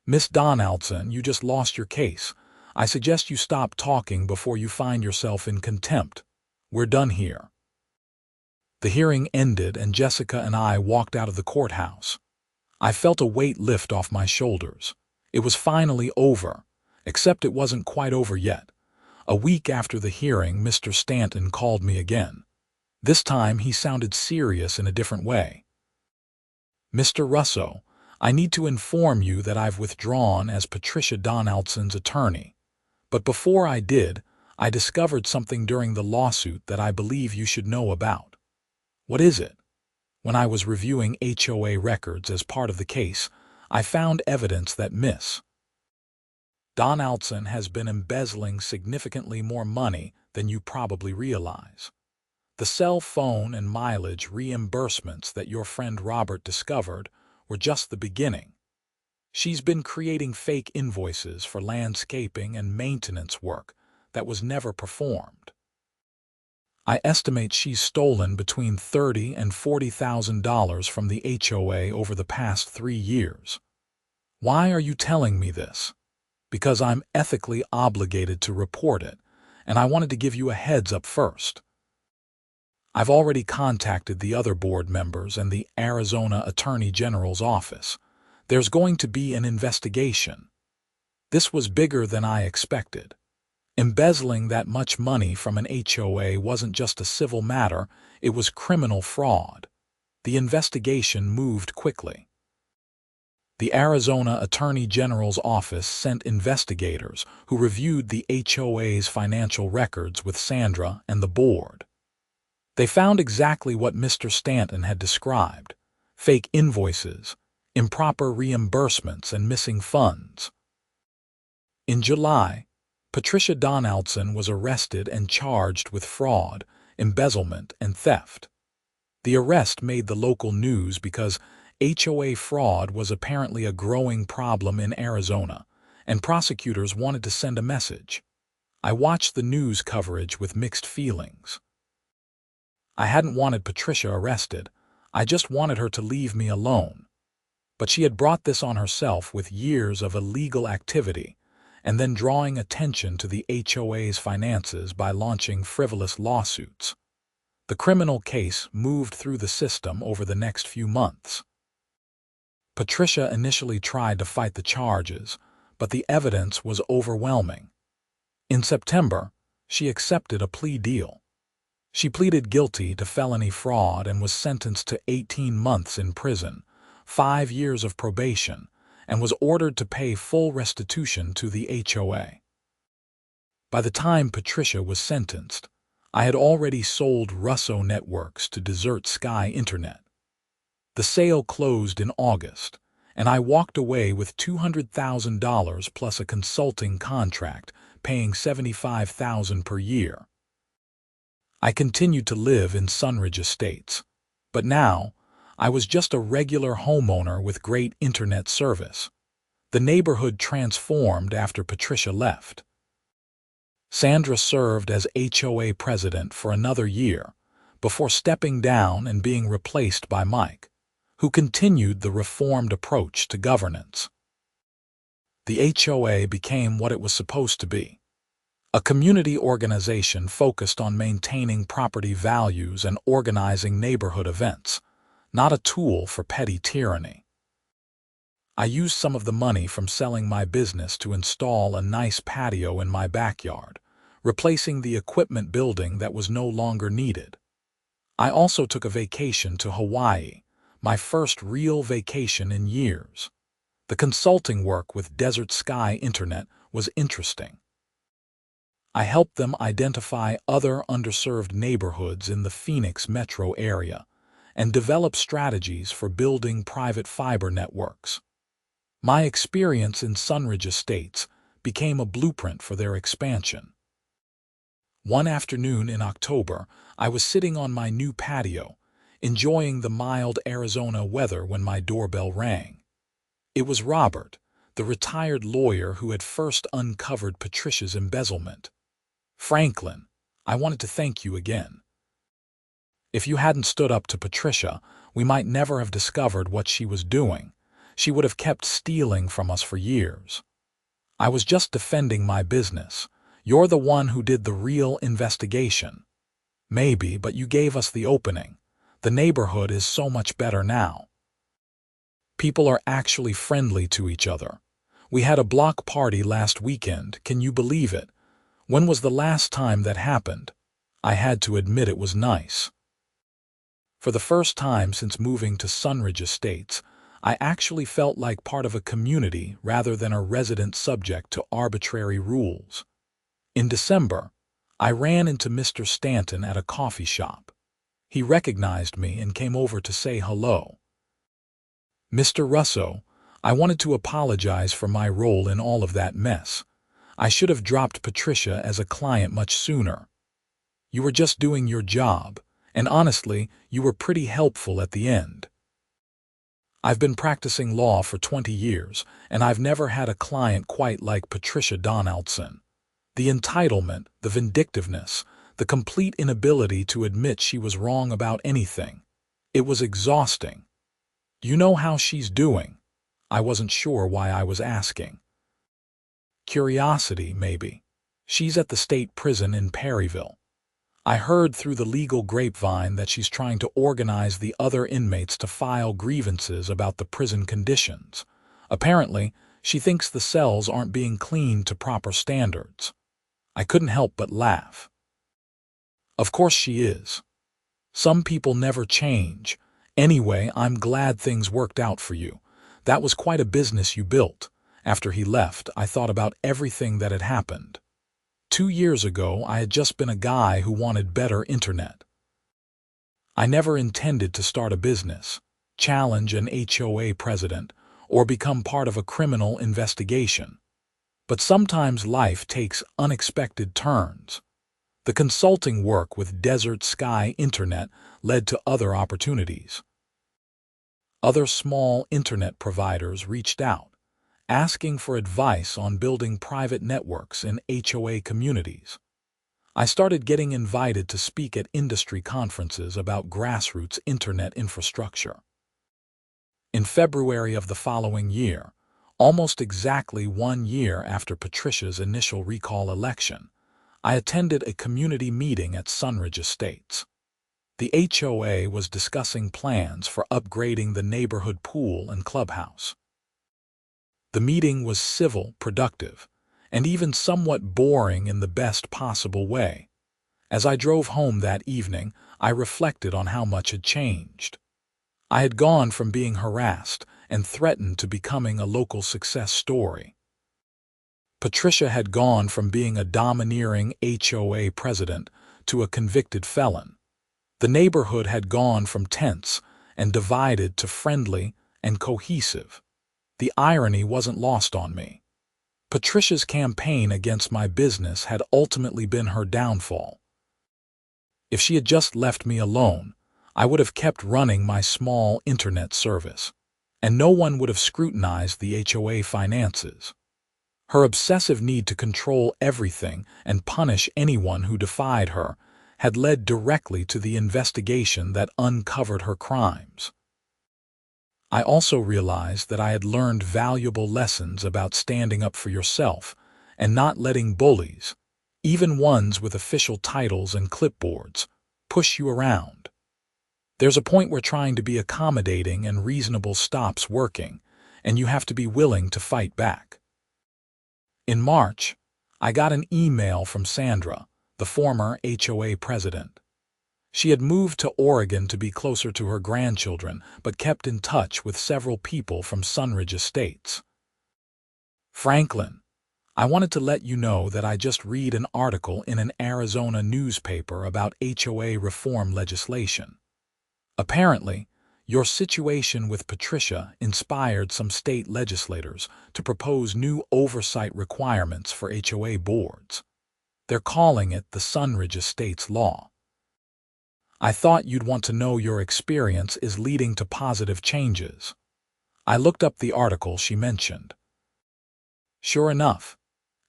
"Miss Donaldson, you just lost your case. I suggest you stop talking before you find yourself in contempt. We're done here." The hearing ended and Jessica and I walked out of the courthouse. I felt a weight lift off my shoulders. It was finally over, except it wasn't quite over yet. A week after the hearing, Mr. Stanton called me again. This time he sounded serious in a different way. "Mr. Russo, I need to inform you that I've withdrawn as Patricia Donaldson's attorney. But before I did, I discovered something during the lawsuit that I believe you should know about." "What is it?" "When I was reviewing HOA records as part of the case, I found evidence that Miss Donaldson has been embezzling significantly more money than you probably realize. The cell phone and mileage reimbursements that your friend Robert discovered were just the beginning. She's been creating fake invoices for landscaping and maintenance work that was never performed. I estimate she's stolen between $30,000 and $40,000 from the HOA over the past 3 years. Why are you telling me this? Because I'm ethically obligated to report it, and I wanted to give you a heads up first. I've already contacted the other board members and the Arizona Attorney General's office. There's going to be an investigation. This was bigger than I expected. Embezzling that much money from an HOA wasn't just a civil matter, it was criminal fraud. The investigation moved quickly. The Arizona Attorney General's office sent investigators who reviewed the HOA's financial records with Sandra and the board. They found exactly what Mr. Stanton had described: fake invoices, improper reimbursements, and missing funds. In July, Patricia Donaldson was arrested and charged with fraud, embezzlement, and theft. The arrest made the local news because HOA fraud was apparently a growing problem in Arizona, and prosecutors wanted to send a message. I watched the news coverage with mixed feelings. I hadn't wanted Patricia arrested, I just wanted her to leave me alone. But she had brought this on herself with years of illegal activity, and then drawing attention to the HOA's finances by launching frivolous lawsuits. The criminal case moved through the system over the next few months. Patricia initially tried to fight the charges, but the evidence was overwhelming. In September, she accepted a plea deal. She pleaded guilty to felony fraud and was sentenced to 18 months in prison, 5 years of probation, and was ordered to pay full restitution to the HOA. By the time Patricia was sentenced, I had already sold Russo networks to Desert Sky Internet. The sale closed in August, and I walked away with $200,000 plus a consulting contract paying $75,000 per year. I continued to live in Sunridge Estates, but now I was just a regular homeowner with great internet service. The neighborhood transformed after Patricia left. Sandra served as HOA president for another year before stepping down and being replaced by Mike, who continued the reformed approach to governance. The HOA became what it was supposed to be: a community organization focused on maintaining property values and organizing neighborhood events, not a tool for petty tyranny. I used some of the money from selling my business to install a nice patio in my backyard, replacing the equipment building that was no longer needed. I also took a vacation to Hawaii, my first real vacation in years. The consulting work with Desert Sky Internet was interesting. I helped them identify other underserved neighborhoods in the Phoenix metro area and develop strategies for building private fiber networks. My experience in Sunridge Estates became a blueprint for their expansion. One afternoon in October, I was sitting on my new patio, enjoying the mild Arizona weather when my doorbell rang. It was Robert, the retired lawyer who had first uncovered Patricia's embezzlement. "Franklin, I wanted to thank you again. If you hadn't stood up to Patricia, we might never have discovered what she was doing. She would have kept stealing from us for years. I was just defending my business. You're the one who did the real investigation. Maybe, but you gave us the opening. The neighborhood is so much better now. People are actually friendly to each other. We had a block party last weekend, can you believe it? When was the last time that happened? I had to admit it was nice." For the first time since moving to Sunridge Estates, I actually felt like part of a community rather than a resident subject to arbitrary rules. In December, I ran into Mr. Stanton at a coffee shop. He recognized me and came over to say hello. "Mr. Russo, I wanted to apologize for my role in all of that mess. I should have dropped Patricia as a client much sooner. You were just doing your job, and honestly, you were pretty helpful at the end. I've been practicing law for 20 years, and I've never had a client quite like Patricia Donaldson. The entitlement, the vindictiveness, the complete inability to admit she was wrong about anything. It was exhausting. You know how she's doing?" I wasn't sure why I was asking. "Curiosity, maybe. She's at the state prison in Perryville. I heard through the legal grapevine that she's trying to organize the other inmates to file grievances about the prison conditions. Apparently, she thinks the cells aren't being cleaned to proper standards." I couldn't help but laugh. "Of course she is. Some people never change. Anyway, I'm glad things worked out for you. That was quite a business you built. After he left, I thought about everything that had happened. 2 years ago, I had just been a guy who wanted better internet. I never intended to start a business, challenge an HOA president, or become part of a criminal investigation. But sometimes life takes unexpected turns. The consulting work with Desert Sky Internet led to other opportunities. Other small internet providers reached out, asking for advice on building private networks in HOA communities. I started getting invited to speak at industry conferences about grassroots internet infrastructure. In February of the following year, almost exactly 1 year after Patricia's initial recall election, I attended a community meeting at Sunridge Estates. The HOA was discussing plans for upgrading the neighborhood pool and clubhouse. The meeting was civil, productive, and even somewhat boring in the best possible way. As I drove home that evening, I reflected on how much had changed. I had gone from being harassed and threatened to becoming a local success story. Patricia had gone from being a domineering HOA president to a convicted felon. The neighborhood had gone from tense and divided to friendly and cohesive. The irony wasn't lost on me. Patricia's campaign against my business had ultimately been her downfall. If she had just left me alone, I would have kept running my small internet service, and no one would have scrutinized the HOA finances. Her obsessive need to control everything and punish anyone who defied her had led directly to the investigation that uncovered her crimes. I also realized that I had learned valuable lessons about standing up for yourself and not letting bullies, even ones with official titles and clipboards, push you around. There's a point where trying to be accommodating and reasonable stops working, and you have to be willing to fight back. In March, I got an email from Sandra, the former HOA president. She had moved to Oregon to be closer to her grandchildren, but kept in touch with several people from Sunridge Estates. Franklin, I wanted to let you know that I just read an article in an Arizona newspaper about HOA reform legislation. Apparently, your situation with Patricia inspired some state legislators to propose new oversight requirements for HOA boards. They're calling it the Sunridge Estates Law. I thought you'd want to know your experience is leading to positive changes. I looked up the article she mentioned. Sure enough,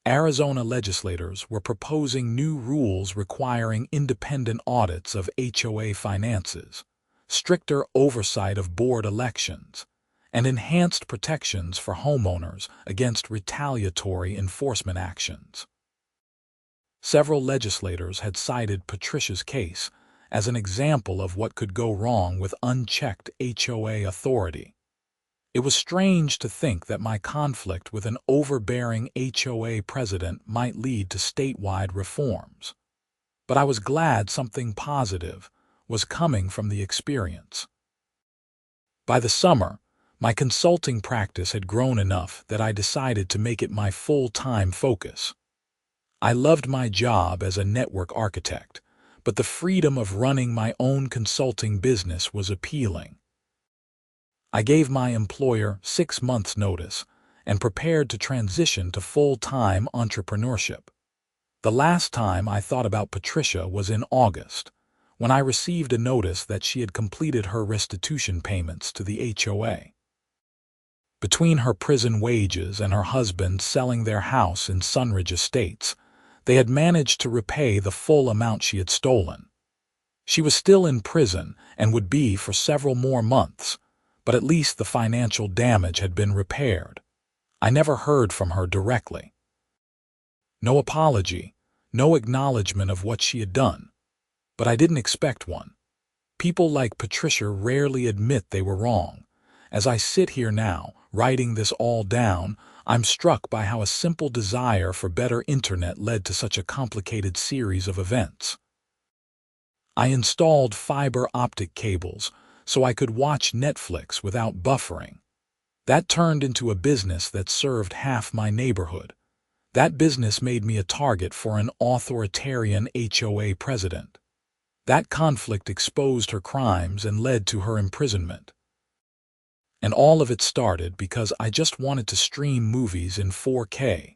Arizona legislators were proposing new rules requiring independent audits of HOA finances, stricter oversight of board elections, and enhanced protections for homeowners against retaliatory enforcement actions. Several legislators had cited Patricia's case as an example of what could go wrong with unchecked HOA authority. It was strange to think that my conflict with an overbearing HOA president might lead to statewide reforms. But I was glad something positive was coming from the experience. By the summer, my consulting practice had grown enough that I decided to make it my full-time focus. I loved my job as a network architect, but the freedom of running my own consulting business was appealing. I gave my employer 6 months' notice and prepared to transition to full-time entrepreneurship. The last time I thought about Patricia was in August, when I received a notice that she had completed her restitution payments to the HOA. Between her prison wages and her husband selling their house in Sunridge Estates, they had managed to repay the full amount she had stolen. She was still in prison and would be for several more months, but at least the financial damage had been repaired. I never heard from her directly. No apology, no acknowledgement of what she had done. But I didn't expect one. People like Patricia rarely admit they were wrong. As I sit here now, writing this all down, I'm struck by how a simple desire for better internet led to such a complicated series of events. I installed fiber optic cables so I could watch Netflix without buffering. That turned into a business that served half my neighborhood. That business made me a target for an authoritarian HOA president. That conflict exposed her crimes and led to her imprisonment. And all of it started because I just wanted to stream movies in 4K.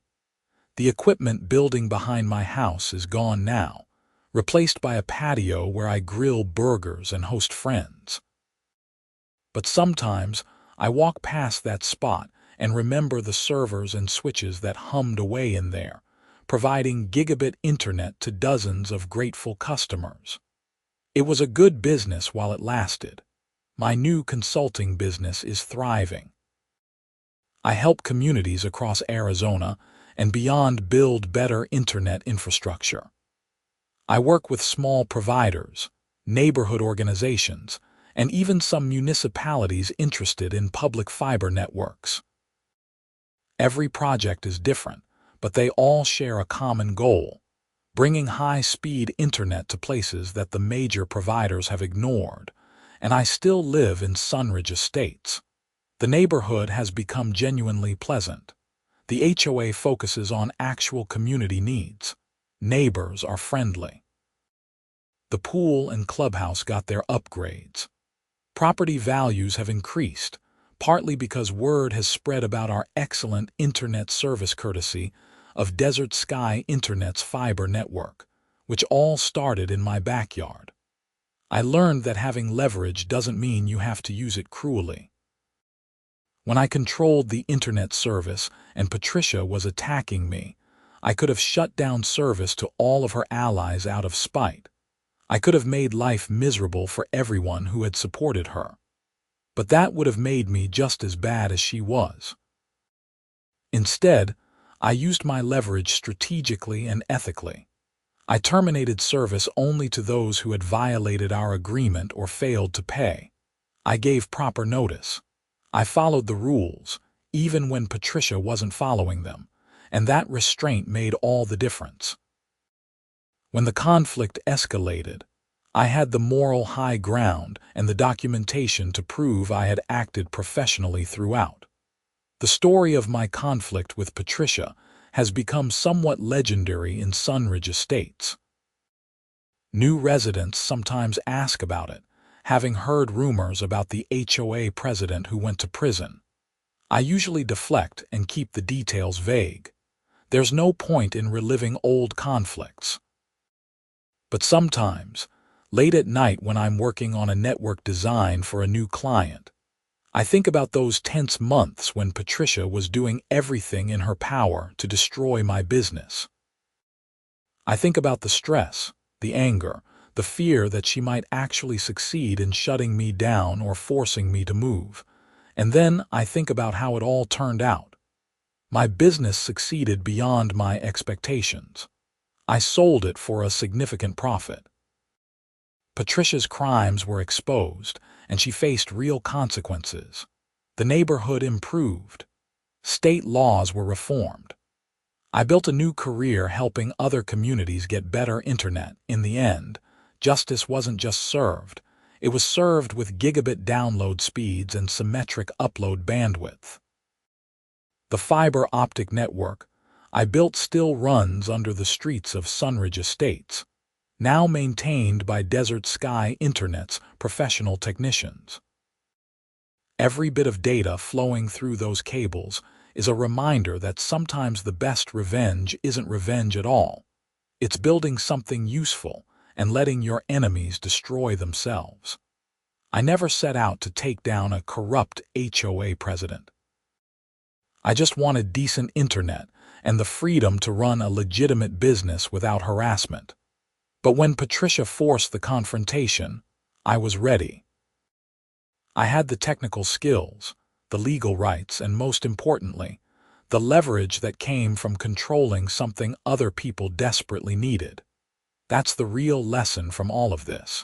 The equipment building behind my house is gone now, replaced by a patio where I grill burgers and host friends. But sometimes I walk past that spot and remember the servers and switches that hummed away in there, providing gigabit internet to dozens of grateful customers. It was a good business while it lasted. My new consulting business is thriving. I help communities across Arizona and beyond build better internet infrastructure. I work with small providers, neighborhood organizations, and even some municipalities interested in public fiber networks. Every project is different, but they all share a common goal: bringing high-speed internet to places that the major providers have ignored. And I still live in Sunridge Estates. The neighborhood has become genuinely pleasant. The HOA focuses on actual community needs. Neighbors are friendly. The pool and clubhouse got their upgrades. Property values have increased, partly because word has spread about our excellent internet service courtesy of Desert Sky Internet's fiber network, which all started in my backyard. I learned that having leverage doesn't mean you have to use it cruelly. When I controlled the internet service and Patricia was attacking me, I could have shut down service to all of her allies out of spite. I could have made life miserable for everyone who had supported her. But that would have made me just as bad as she was. Instead, I used my leverage strategically and ethically. I terminated service only to those who had violated our agreement or failed to pay. I gave proper notice. I followed the rules, even when Patricia wasn't following them, and that restraint made all the difference. When the conflict escalated, I had the moral high ground and the documentation to prove I had acted professionally throughout. The story of my conflict with Patricia has become somewhat legendary in Sunridge Estates. New residents sometimes ask about it, having heard rumors about the HOA president who went to prison. I usually deflect and keep the details vague. There's no point in reliving old conflicts. But sometimes, late at night when I'm working on a network design for a new client, I think about those tense months when Patricia was doing everything in her power to destroy my business. I think about the stress, the anger, the fear that she might actually succeed in shutting me down or forcing me to move. And then I think about how it all turned out. My business succeeded beyond my expectations. I sold it for a significant profit. Patricia's crimes were exposed, and she faced real consequences. The neighborhood improved. State laws were reformed. I built a new career helping other communities get better internet. In the end, justice wasn't just served. It was served with gigabit download speeds and symmetric upload bandwidth. The fiber optic network I built still runs under the streets of Sunridge Estates, now maintained by Desert Sky Internet's professional technicians. Every bit of data flowing through those cables is a reminder that sometimes the best revenge isn't revenge at all. It's building something useful and letting your enemies destroy themselves. I never set out to take down a corrupt HOA president. I just wanted decent internet and the freedom to run a legitimate business without harassment. But when Patricia forced the confrontation, I was ready. I had the technical skills, the legal rights, and most importantly, the leverage that came from controlling something other people desperately needed. That's the real lesson from all of this.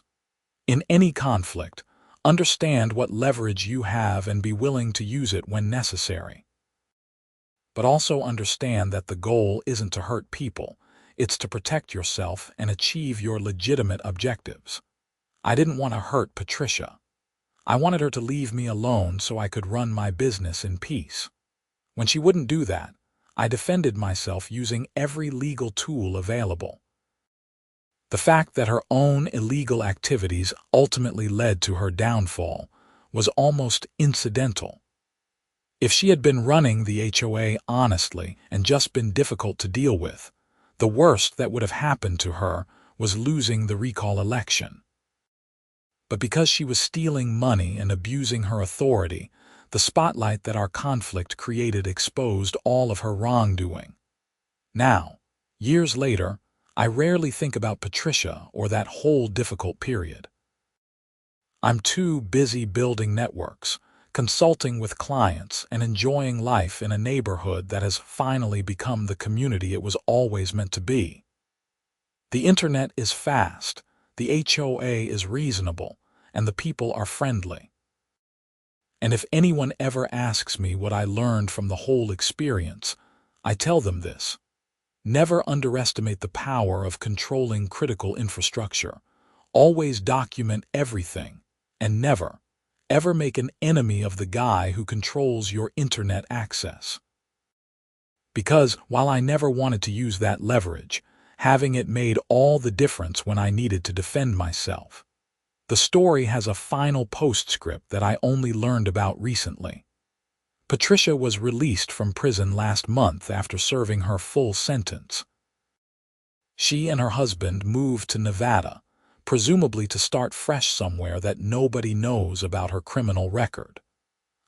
In any conflict, understand what leverage you have and be willing to use it when necessary. But also understand that the goal isn't to hurt people. It's to protect yourself and achieve your legitimate objectives. I didn't want to hurt Patricia. I wanted her to leave me alone so I could run my business in peace. When she wouldn't do that, I defended myself using every legal tool available. The fact that her own illegal activities ultimately led to her downfall was almost incidental. If she had been running the HOA honestly and just been difficult to deal with, the worst that would have happened to her was losing the recall election. But because she was stealing money and abusing her authority, the spotlight that our conflict created exposed all of her wrongdoing. Now, years later, I rarely think about Patricia or that whole difficult period. I'm too busy building networks, consulting with clients, and enjoying life in a neighborhood that has finally become the community it was always meant to be. The internet is fast, the HOA is reasonable, and the people are friendly. And if anyone ever asks me what I learned from the whole experience, I tell them this: never underestimate the power of controlling critical infrastructure. Always document everything, and never, ever make an enemy of the guy who controls your internet access. Because while I never wanted to use that leverage, having it made all the difference when I needed to defend myself. The story has a final postscript that I only learned about recently. Patricia was released from prison last month after serving her full sentence. She and her husband moved to Nevada, presumably to start fresh somewhere that nobody knows about her criminal record.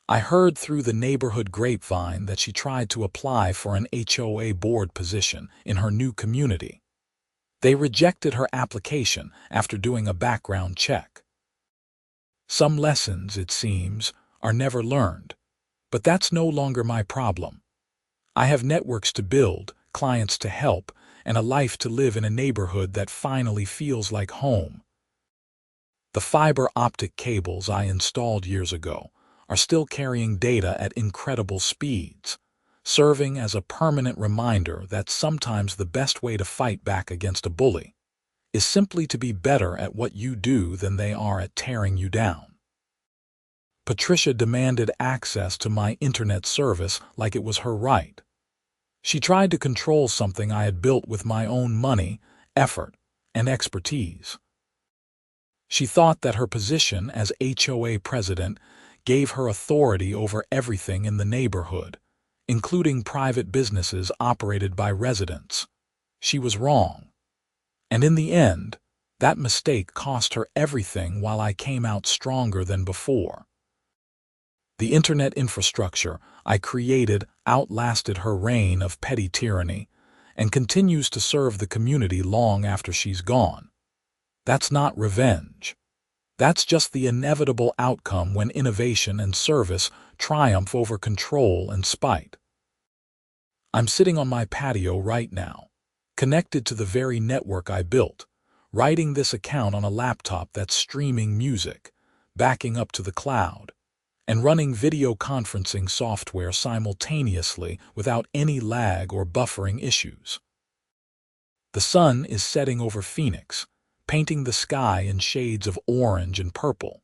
I heard through the neighborhood grapevine that she tried to apply for an HOA board position in her new community. They rejected her application after doing a background check. Some lessons, it seems, are never learned, but that's no longer my problem. I have networks to build, clients to help, and a life to live in a neighborhood that finally feels like home. The fiber optic cables I installed years ago are still carrying data at incredible speeds, serving as a permanent reminder that sometimes the best way to fight back against a bully is simply to be better at what you do than they are at tearing you down. Patricia demanded access to my internet service like it was her right. She tried to control something I had built with my own money, effort, and expertise. She thought that her position as HOA president gave her authority over everything in the neighborhood, including private businesses operated by residents. She was wrong. And in the end, that mistake cost her everything while I came out stronger than before. The internet infrastructure I created outlasted her reign of petty tyranny and continues to serve the community long after she's gone. That's not revenge. That's just the inevitable outcome when innovation and service triumph over control and spite. I'm sitting on my patio right now, connected to the very network I built, writing this account on a laptop that's streaming music, backing up to the cloud, and running video conferencing software simultaneously without any lag or buffering issues. The sun is setting over Phoenix, painting the sky in shades of orange and purple.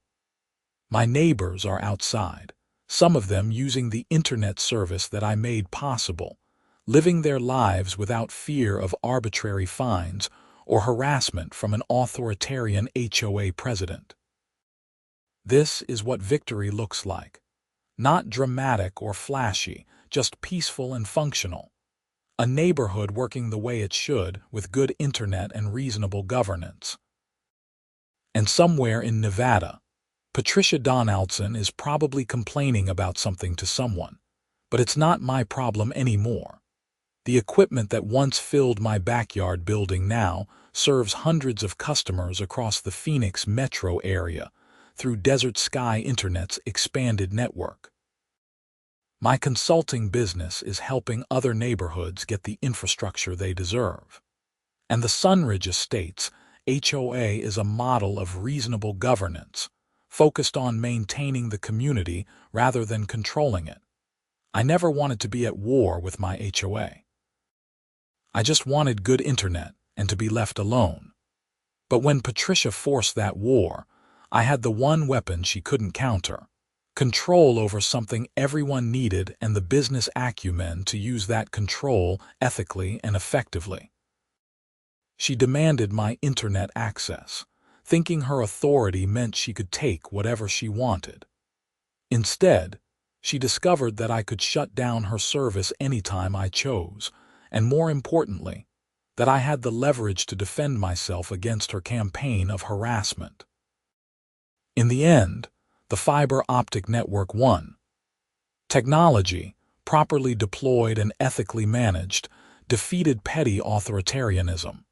My neighbors are outside, some of them using the internet service that I made possible, living their lives without fear of arbitrary fines or harassment from an authoritarian HOA president. This is what victory looks like. Not dramatic or flashy, just peaceful and functional. A neighborhood working the way it should with good internet and reasonable governance. And somewhere in Nevada, Patricia Donaldson is probably complaining about something to someone, but it's not my problem anymore. The equipment that once filled my backyard building now serves hundreds of customers across the Phoenix metro area through Desert Sky Internet's expanded network. My consulting business is helping other neighborhoods get the infrastructure they deserve. And the Sunridge Estates HOA is a model of reasonable governance, focused on maintaining the community rather than controlling it. I never wanted to be at war with my HOA. I just wanted good internet and to be left alone. But when Patricia forced that war, I had the one weapon she couldn't counter: control over something everyone needed and the business acumen to use that control ethically and effectively. She demanded my internet access, thinking her authority meant she could take whatever she wanted. Instead, she discovered that I could shut down her service anytime I chose, and more importantly, that I had the leverage to defend myself against her campaign of harassment. In the end, the fiber optic network won. Technology, properly deployed and ethically managed, defeated petty authoritarianism,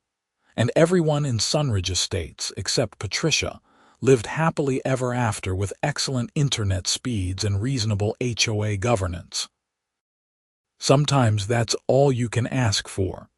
and everyone in Sunridge Estates, except Patricia, lived happily ever after with excellent internet speeds and reasonable HOA governance. Sometimes that's all you can ask for.